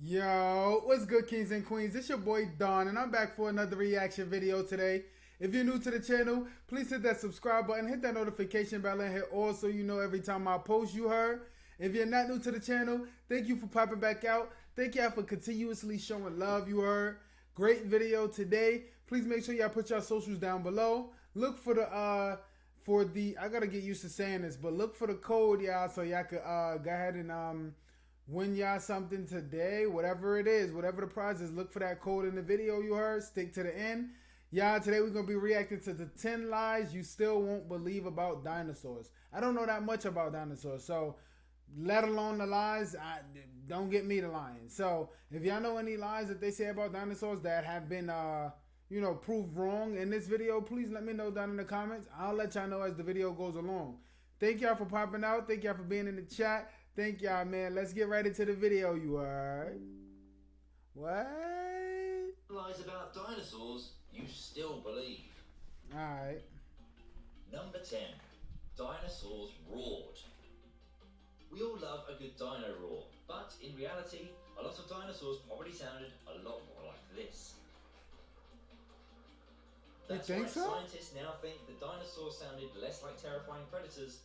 Yo, what's good, kings and queens? It's your boy Don, and I'm back for another reaction video today. If you're new to the channel, please hit that subscribe button, hit that notification bell, and hit all so you know every time I post, you heard. If you're not new to the channel, thank you for popping back out. Thank y'all for continuously showing love, you heard. Great video today. Please make sure y'all put y'all socials down below. Look for the I gotta get used to saying this, but look for the code, y'all, so y'all could go ahead and win y'all something today, whatever it is, whatever the prize is. Look for that code in the video you heard. Stick to the end. Y'all, today we're going to be reacting to the 10 lies you still won't believe about dinosaurs. I don't know that much about dinosaurs, so let alone the lies, don't get me to lying. So if y'all know any lies that they say about dinosaurs that have been, proved wrong in this video, please let me know down in the comments. I'll let y'all know as the video goes along. Thank y'all for popping out. Thank y'all for being in the chat. Thank y'all, man. Let's get right into the video, you heard. What? Lies about dinosaurs you still believe. Alright. Number 10. Dinosaurs roared. We all love a good dino roar, but in reality, a lot of dinosaurs probably sounded a lot more like this. That's you think right, so? Scientists now think that dinosaurs sounded less like terrifying predators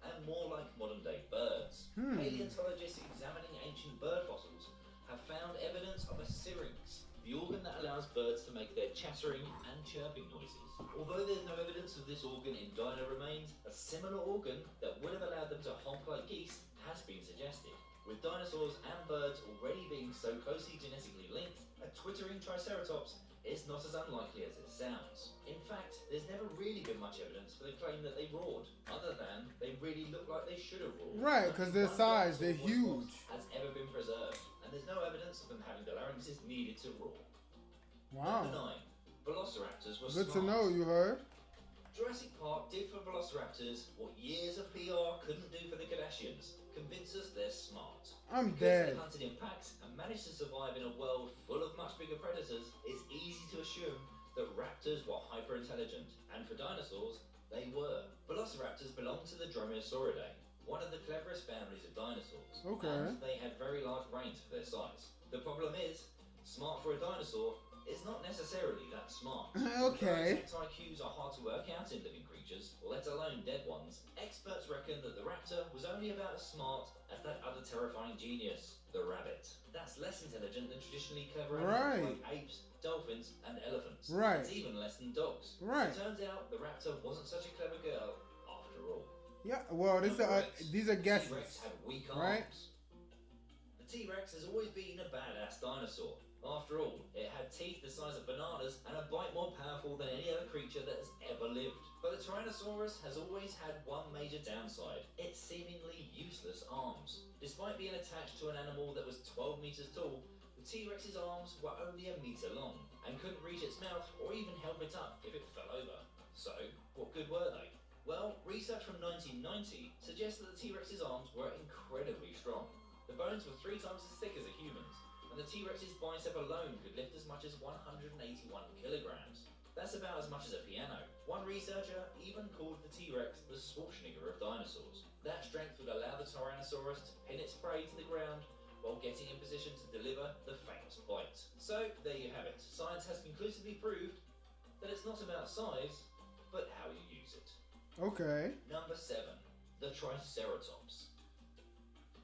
and more like modern-day birds. Paleontologists examining ancient bird fossils have found evidence of a syrinx, the organ that allows birds to make their chattering and chirping noises. Although there's no evidence of this organ in dino remains, a similar organ that would have allowed them to honk like geese has been suggested. With dinosaurs and birds already being so closely genetically linked, a twittering triceratops is not as unlikely as it sounds. In fact, there's never really been much evidence for the claim that they roared, other than they really look like they should have roared. Right, because their size, they're huge. Has ever been preserved, and there's no evidence of them having the larynxes needed to roar. Wow. Number 9. Velociraptors were Good smart. to know, you heard. Jurassic Park did for Velociraptors what years of PR couldn't do for the Kardashians. Convince us they're smart. I'm Because dead. they hunted in packs and managed to survive in a world full of much bigger predators, it's easy to assume that raptors were hyper intelligent. And for dinosaurs, they were. Velociraptors belonged to the Dromaeosauridae, one of the cleverest families of dinosaurs. Okay. And they had very large brains for their size. The problem is, smart for a dinosaur is not necessarily that smart. Okay. Exact IQs are hard to work out in living creatures, let alone dead ones. Experts reckon that the raptor was only about as smart as that other terrifying genius, the rabbit. That's less intelligent than traditionally clever animals like apes, dolphins, and elephants. Right. It's even less than dogs. Right. It turns out the raptor wasn't such a clever girl after all. Yeah, well, these are guesses. T-Rex had weak right? arms. The T-Rex has always been a badass dinosaur. After all, it had teeth the size of bananas and a bite more powerful than any other creature that has ever lived. But the Tyrannosaurus has always had one major downside: its seemingly useless arms. Despite being attached to an animal that was 12 meters tall, the T-Rex's arms were only a meter long and couldn't reach its mouth or even help it up if it fell over. So, what good were they? Well, research from 1990 suggests that the T-Rex's arms were incredibly strong. The bones were 3 times as thick as a human's, and the T-Rex's bicep alone could lift as much as 181 kilograms. That's about as much as a piano. One researcher even called the T-Rex the Schwarzenegger of dinosaurs. That strength would allow the Tyrannosaurus to pin its prey to the ground while getting in position to deliver the famous bite. So, there you have it. Science has conclusively proved that it's not about size, but how you use it. Okay. Number 7. The Triceratops.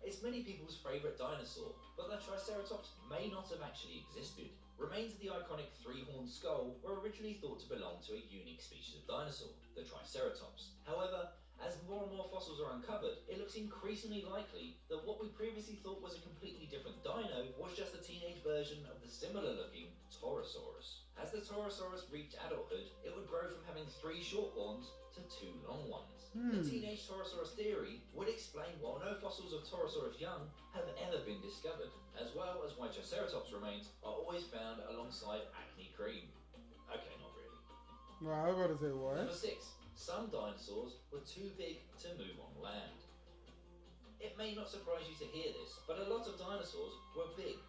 It's many people's favourite dinosaur, but the Triceratops may not have actually existed. Remains of the iconic 3-horned skull were originally thought to belong to a unique species of dinosaur, the Triceratops. However, as more and more fossils are uncovered, it looks increasingly likely that what we previously thought was a completely different dino was just a teenage version of the similar-looking Torosaurus. As the Torosaurus reached adulthood, it would grow from having 3 short horns to 2 long ones. The teenage Torosaurus theory would explain why no fossils of Torosaurus young have ever been discovered, as well as why Triceratops remains are always found alongside acne cream. Okay, not really. Well, I was about to say what? Number 6. Some dinosaurs were too big to move on land. It may not surprise you to hear this, but a lot of dinosaurs were big.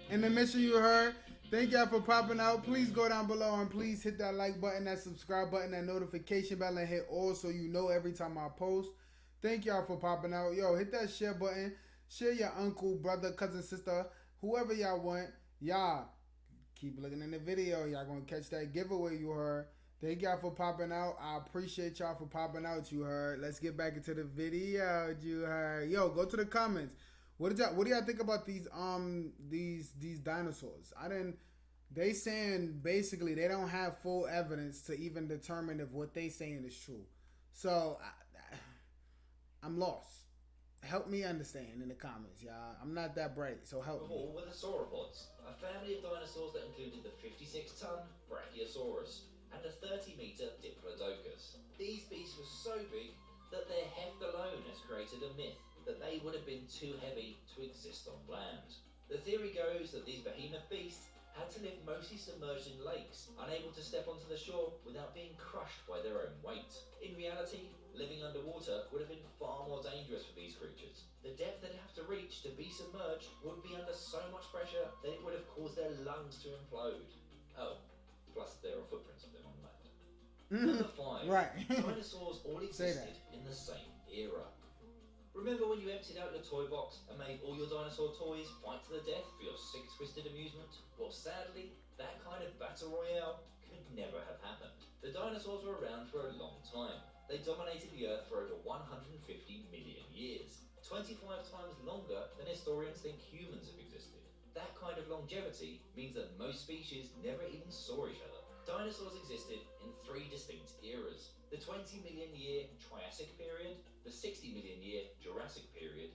In the mission you heard, thank y'all for popping out. Please go down below and please hit that like button, that subscribe button, that notification bell, and hit all so you know every time I post. Thank y'all for popping out. Yo, hit that share button. Share your uncle, brother, cousin, sister, whoever y'all want. Y'all keep looking in the video. Y'all gonna catch that giveaway you heard. Thank y'all for popping out. I appreciate y'all for popping out, you heard. Let's get back into the video, you heard. Yo, go to the comments. What do y'all think about these dinosaurs? They saying basically they don't have full evidence to even determine if what they saying is true. So I'm lost. Help me understand in the comments, y'all. I'm not that bright, so help me. Before were the sauropods, a family of dinosaurs that included the 56-ton Brachiosaurus and the 30-meter Diplodocus. These beasts were so big that their heft alone has created a myth that they would have been too heavy to exist on land. The theory goes that these behemoth beasts had to live mostly submerged in lakes, unable to step onto the shore without being crushed by their own weight. In reality, living underwater would have been far more dangerous for these creatures. The depth they'd have to reach to be submerged would be under so much pressure that it would have caused their lungs to implode. Oh, plus there are footprints of them on land. Number 5. Right. Dinosaurs all existed in the same era. Remember when you emptied out your toy box and made all your dinosaur toys fight to the death for your sick, twisted amusement? Well, sadly, that kind of battle royale could never have happened. The dinosaurs were around for a long time. They dominated the Earth for over 150 million years, 25 times longer than historians think humans have existed. That kind of longevity means that most species never even saw each other. Dinosaurs existed in 3 distinct eras: the 20 million year Triassic period, the 60 million year Jurassic period,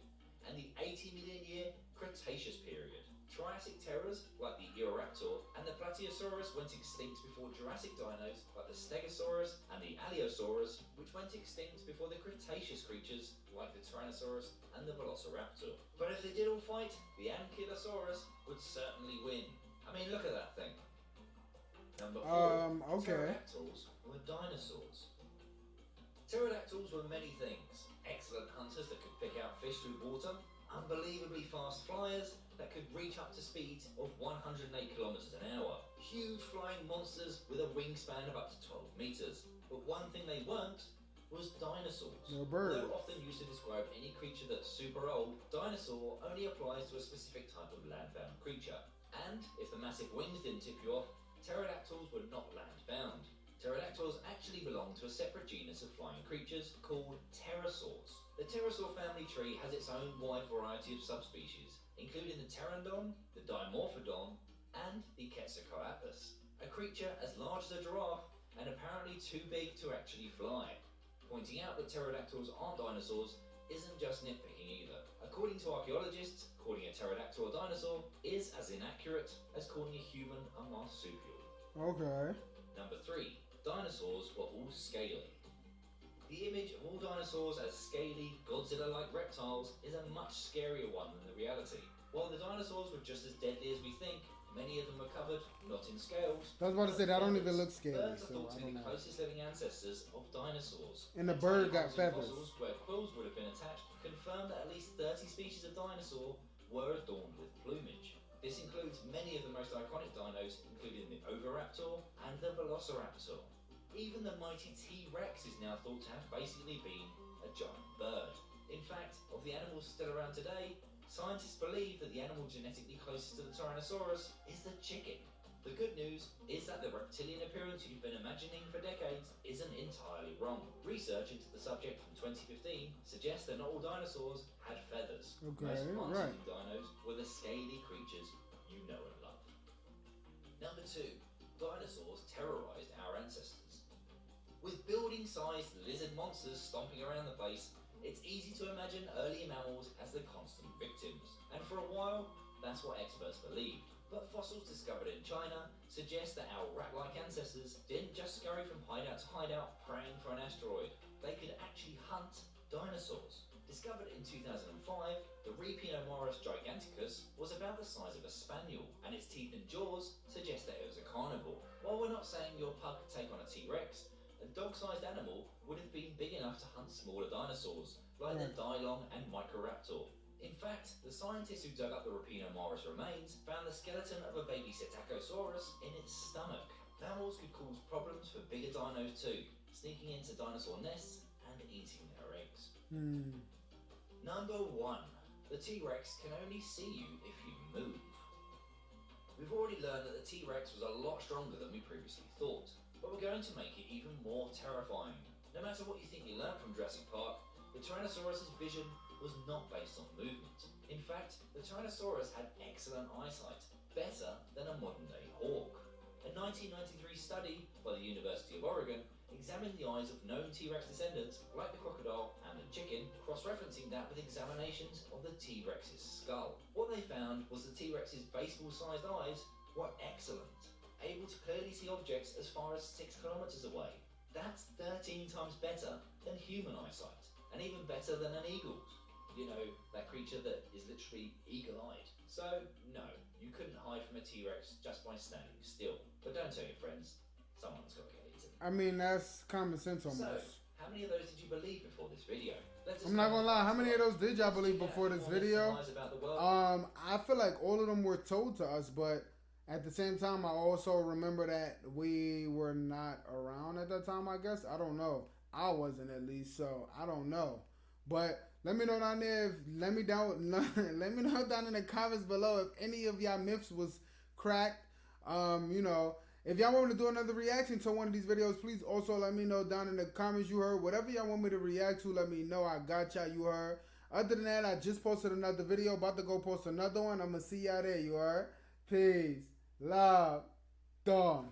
and the 80 million year Cretaceous period. Triassic terrors like the Eoraptor and the Plateosaurus went extinct before Jurassic dinos like the Stegosaurus and the Allosaurus, which went extinct before the Cretaceous creatures like the Tyrannosaurus and the Velociraptor. But if they did all fight, the Ankylosaurus would certainly win. I mean, look at that thing. Number 4. Okay. Pterodactyls were dinosaurs. Pterodactyls were many things. Excellent hunters that could pick out fish through water, unbelievably fast flyers that could reach up to speeds of 108 kilometers an hour, huge flying monsters with a wingspan of up to 12 meters. But one thing they weren't was dinosaurs. No birds. Though often used to describe any creature that's super old, dinosaur only applies to a specific type of land-bound creature. And if the massive wings didn't tip you off, pterodactyls were not land-bound. Pterodactyls actually belong to a separate genus of flying creatures called pterosaurs. The pterosaur family tree has its own wide variety of subspecies, including the pterandon, the dimorphodon, and the Quetzalcoatlus, a creature as large as a giraffe and apparently too big to actually fly. Pointing out that pterodactyls aren't dinosaurs isn't just nitpicking either. According to archaeologists, calling a pterodactyl a dinosaur is as inaccurate as calling a human a marsupial. Okay. Number 3. Dinosaurs were all scaly. The image of all dinosaurs as scaly, Godzilla-like reptiles is a much scarier one than the reality. While the dinosaurs were just as deadly as we think, many of them were covered, not in scales. I was about to say, that don't even look scaly, Birds are so thought to I be don't the know. closest living ancestors of dinosaurs. And the bird got Tiny feathers. fossils where quills would have been attached confirm that at least 30 species of dinosaur were adorned with plumage. This includes many of the most iconic dinos, including the Oviraptor and the Velociraptor. Even the mighty T-Rex is now thought to have basically been a giant bird. In fact, of the animals still around today, scientists believe that the animal genetically closest to the Tyrannosaurus is the chicken. The good news is that the reptilian appearance you've been imagining for decades isn't entirely wrong. Research into the subject from 2015 suggests that not all dinosaurs had feathers. Okay, Most right. fast-eating dinos were the scaly creatures you know and love. Number 2. Dinosaurs terrorized our ancestors. With building-sized lizard monsters stomping around the place, it's easy to imagine early mammals as the constant victims. And for a while, that's what experts believed. But fossils discovered in China suggest that our rat-like ancestors didn't just scurry from hideout to hideout praying for an asteroid. They could actually hunt dinosaurs. Discovered in 2005, the Rhipionomaurus giganticus was about the size of a spaniel, and its teeth and jaws suggest that it was a carnivore. While we're not saying your pug could take on a T-Rex, a dog-sized animal would have been big enough to hunt smaller dinosaurs, like the Dylon and Microraptor. In fact, the scientists who dug up the Rhipionomaurus remains found the skeleton of a baby Psittacosaurus in its stomach. Mammals could cause problems for bigger dinos too, sneaking into dinosaur nests and eating their eggs. Number 1. The T-Rex can only see you if you move. We've already learned that the T-Rex was a lot stronger than we previously thought, but we're going to make it even more terrifying. No matter what you think you learned from Jurassic Park, the Tyrannosaurus's vision was not based on movement. In fact, the Tyrannosaurus had excellent eyesight, better than a modern-day hawk. A 1993 study by the University of Oregon examined the eyes of known T-Rex descendants like the crocodile and the chicken, cross-referencing that with examinations of the T-Rex's skull. What they found was the T-Rex's baseball-sized eyes were excellent, able to clearly see objects as far as 6 kilometers away. That's 13 times better than human eyesight, and even better than an eagle's. You know, that creature that is literally eagle-eyed. So, no, you couldn't hide from a T-Rex just by standing still. But don't tell your friends, someone's got to get eaten. I mean, that's common sense almost. So, how many of those did you believe before this video? I'm not gonna lie, how many of those did y'all believe before this video? I feel like all of them were told to us, but at the same time, I also remember that we were not around at that time, I guess. I don't know. I wasn't, at least, so I don't know. But let me know down there. Let me know down in the comments below if any of y'all myths was cracked. You know, if y'all want me to do another reaction to one of these videos, please also let me know down in the comments you heard. Whatever y'all want me to react to, let me know. I got y'all, you heard. Other than that, I just posted another video. About to go post another one. I'm going to see y'all there, you heard. Peace. Love. Dawn.